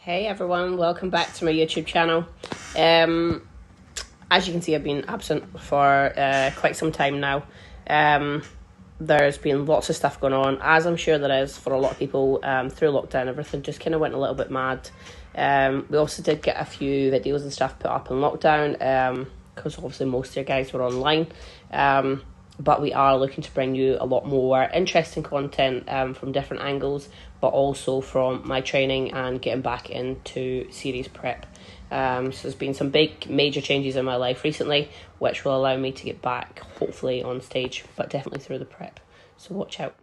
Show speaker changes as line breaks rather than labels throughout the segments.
Hey everyone, welcome back to my YouTube channel. As you can see, I've been absent for quite some time now. There's been lots of stuff going on, as I'm sure there is for a lot of people. Through lockdown, everything just kind of went a little bit mad. We also did get a few videos and stuff put up in lockdown, because obviously most of you guys were online. But we are looking to bring you a lot more interesting content from different angles, but also from my training and getting back into series prep. So there's been some big major changes in my life recently, which will allow me to get back, hopefully on stage, but definitely through the prep. So watch out.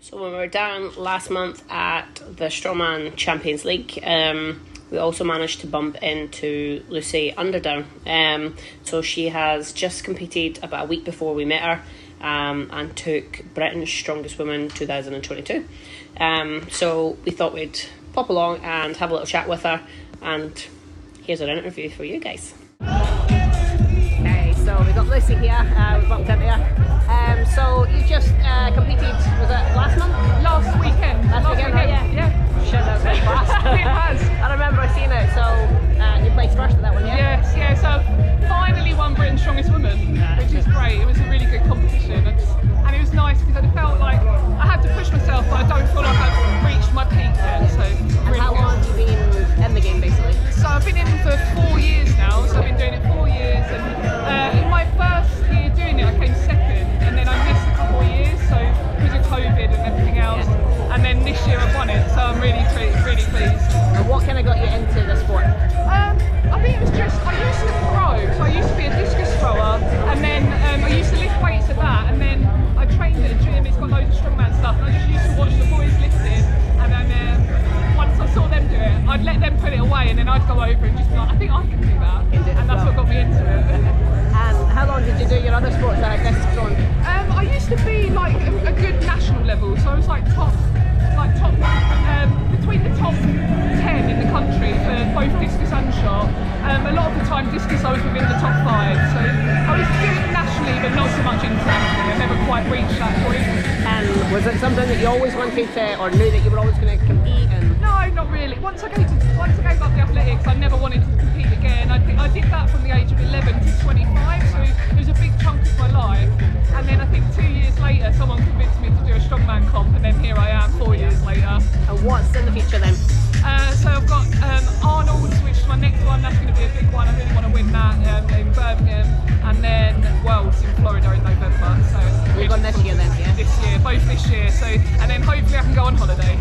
So when we were down last month at the Strongman Champions League, we also managed to bump into Lucy Underdown. So she has just competed about a week before we met her, and took Britain's Strongest Woman 2022. So we thought we'd pop along and have a little chat with her, and here's our interview for you guys. Okay, so we got Lucy here, we bumped into her. So you just competed, was it last month?
Last weekend.
Last weekend, right?
Yeah.
Shit, that's very fast.
It has.
I remember seeing it, so you placed first at that one, yeah?
Yes, yeah, so finally won Britain's Strongest Woman, which is great. It was a really good competition, and it was nice because I felt like I had to push myself, but I don't feel like I've reached my peak yet. So
And
really
how long have you been in the game, basically?
So I've been in for 4 years now, so I've been doing it 4 years, and in my first year doing it I came second, and then I missed a couple of years, so because of COVID and everything else, and then this year I've won it, so I'm really pleased.
And what kind of got you into the sport?
I think it was just, I used to throw, so I used to be a discus thrower, and then I used to lift weights at that, and then I trained at a gym, it's got loads of strongman stuff, and I just used to watch the boys lift it, and then once I saw them do it, I'd let them put it away, and then I'd go over and just be like, I think I can do that, and that's what got me into it.
And how long did you do your other sports that I guess on?
I used to be like a good national level, so I was like top between the top 10 in the country for both discus and shot. A lot of the time discus I was within the top 5, so I was good nationally but not so much internationally. I never quite reached that point.
And was it something that you always wanted to, or knew that you were always going to compete? And
No, not really. Once I gave up the athletics, I never wanted to compete again. I did that from the age of 11 to 25, so it was a big chunk of my life. And then I think 2 years later, someone convinced me to do a strongman comp, and then here I am 4 years later.
And what's in the future then?
So I've got Arnold's, which is my next one. That's going to be a big one. I really want to win that in Birmingham, and then Worlds in Florida in November. So
You've gone this year then, yeah?
This year, both this year. So, and then hopefully I can go on holiday.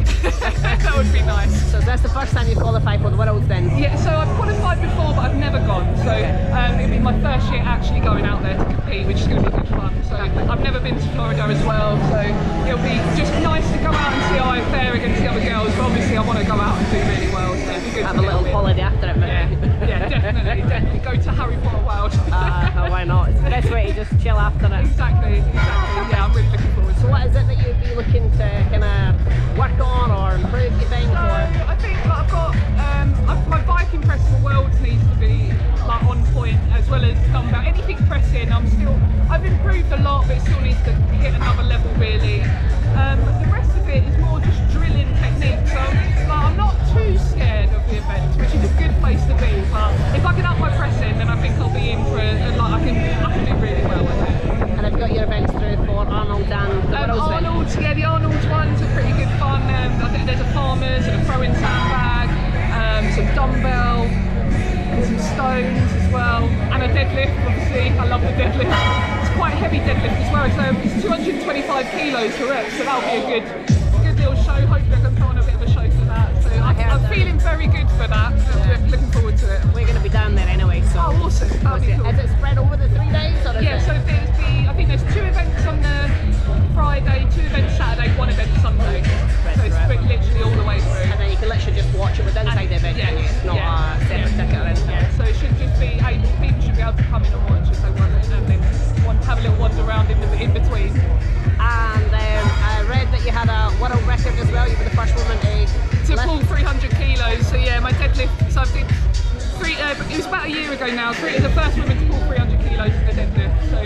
That would be nice.
So that's the first time you qualify for the Worlds then?
Yeah, so I've qualified before, but I've never gone. So it'll be my first year actually going out there to compete, which is going to be good fun. So I've never been to Florida as well, so it'll be just nice to go out and see how I fare against the other girls. But obviously I want to go out and do really well, so it'd be good
Have
to
a little holiday after it, maybe.
Yeah, definitely. Go to Harry Potter World.
Why not? It's the best way to just chill after it.
Exactly. Yeah, I'm really looking forward to it.
So what is it that you'd be looking to kind of work on or improve, you think?
So I think that I've got my biking press for Worlds needs to be like on point, as well as dumbbell. Anything pressing, I've improved a lot, but it still needs to hit another level really. But the rest of it is more just drilling technique. So I'm not too scared of the event, which is a good place to be. But if I can up my pressing, then I think I'll be in for I can do really well with it.
And I've got your events through for Arnold and the Worlds then?
Arnold's, yeah, the Arnold's ones are pretty good fun. I think there's a farmer's and a throwing sandbag, some dumbbell, and some stones as well, and a deadlift. Obviously, I love the deadlift. It's quite a heavy deadlift as well. It's 225 kilos per rep, so that'll be a good little show. Hopefully, I can put on a bit of a show for that. So I'm feeling very good for that. I'm looking forward to it.
We're going to be down there anyway, so.
Oh, awesome! That'll be cool.
Is it spread over the 3 days? Or
Yeah, so I think there's 2 events on the Friday, 2 events Saturday, 1 event Sunday. So it's literally all the way through.
And then you can literally just watch it with inside the event.
Yeah,
It's not a separate ticket or anything.
Yeah, so it should just be people should be able to come in and watch if they want it, and then have a little wander around in between.
And I read that you had a world record as well. You were the first woman to
pull 300 kilos. So yeah, my deadlift. So I did it was about a year ago now. The first woman to pull 300 kilos in the deadlift. So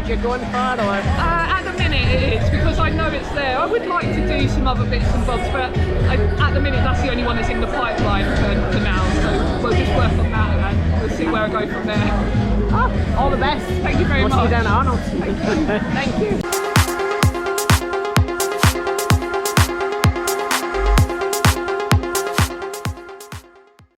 what you're going for, or?
At the minute it is, because I know it's there. I would like to do some other bits and bobs, but at the minute that's the only one that's in the pipeline for now. So we'll just work on that and we'll see where I go from there.
Oh, all the best.
Thank you very much.
See you down at Arnold.
Thank you.
Thank you.